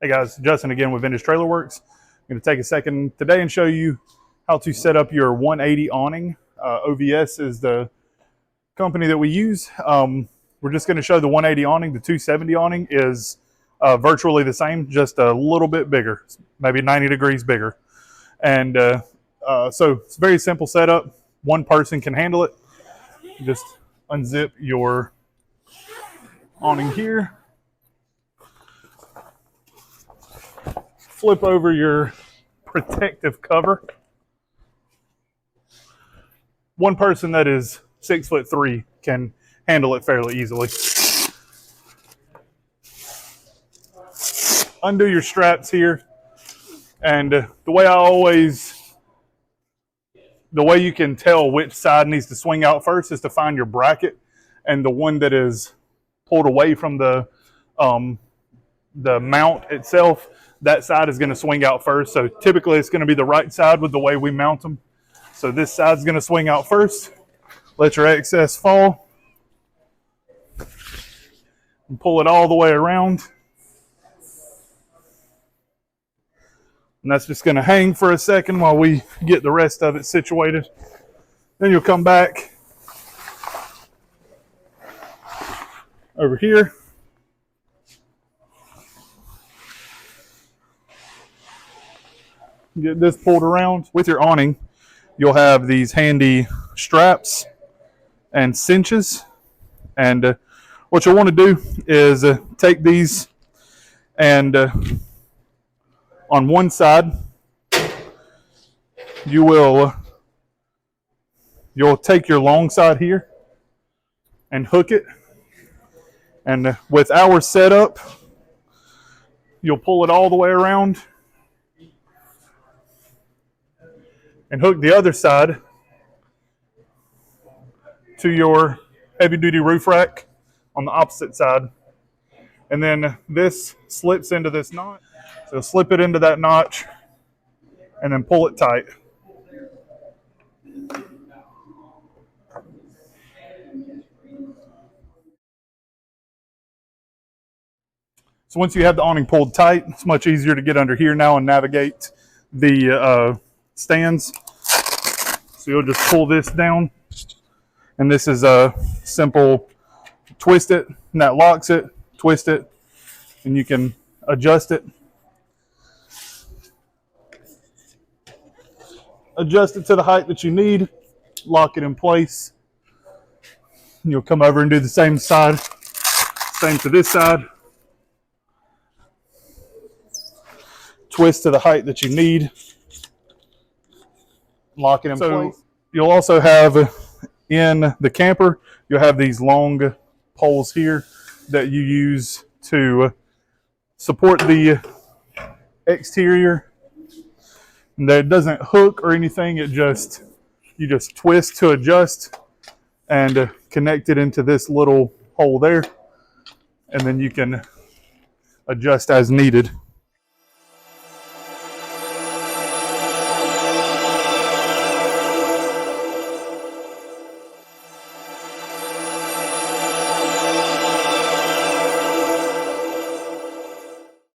Hey guys, Justin again with Vintage Trailer Works. I'm going to take a second today and show you how to set up your 180 awning. OVS is the company that we use. We're just going to show the 180 awning. The 270 awning is virtually the same, just a little bit bigger, maybe 90 degrees bigger. And so it's a very simple setup. One person can handle it. Just unzip your awning here. Flip over your protective cover. One person that is 6'3" can handle it fairly easily. Undo your straps here, and the way you can tell which side needs to swing out first is to find your bracket, and the one that is pulled away from the mount itself, that side is going to swing out first. So typically it's going to be the right side with the way we mount them. So this side's going to swing out first. Let your excess fall and pull it all the way around. And that's just going to hang for a second while we get the rest of it situated. Then you'll come back over here. Get this pulled around. With your awning, you'll have these handy straps and cinches. And what you'll want to do is take these and on one side, you'll take your long side here and hook it. And with our setup, you'll pull it all the way around and hook the other side to your heavy-duty roof rack on the opposite side. And then this slips into this knot. So slip it into that notch and then pull it tight. So once you have the awning pulled tight, it's much easier to get under here now and navigate the stands. So you'll just pull this down, and this is a simple twist it, and that locks it, twist it, and you can adjust it. Adjust it to the height that you need, lock it in place. And you'll come over and do the same side, same to this side. Twist to the height that you need, lock it in place. You'll also have in the camper, you'll have these long poles here that you use to support the exterior. And that doesn't hook or anything, you just twist to adjust and connect it into this little hole there, and then you can adjust as needed.